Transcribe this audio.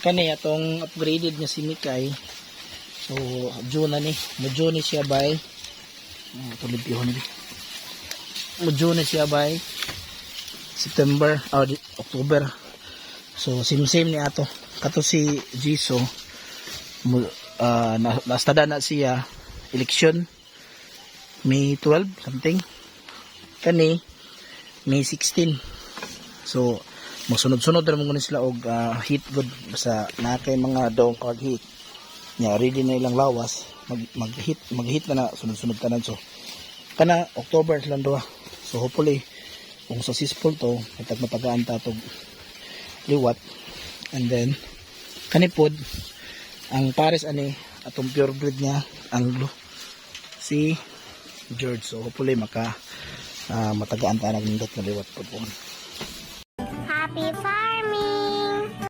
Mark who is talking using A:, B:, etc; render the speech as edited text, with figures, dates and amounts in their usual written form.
A: kani atong upgraded nga si Mikay. So June na ni, mo ni siya by tulipihon ni. Mo ni siya by September or October. So same ni ato. Kato si Jiso nastada na siya election May 12 something. Kani May 16. So masunod-sunod ra mo sila og heat good sa nakay mga dong kag heat. Nya ready na ilang lawas mag-heat na sunod-sunod tanan. So kana October lang duha. So hopefully kung successful to matagaan ta tog liwat. And then kanipod ang pares ani atong pure breed niya Anglo si George. So hopefully matagaan ta nagindot na liwat po.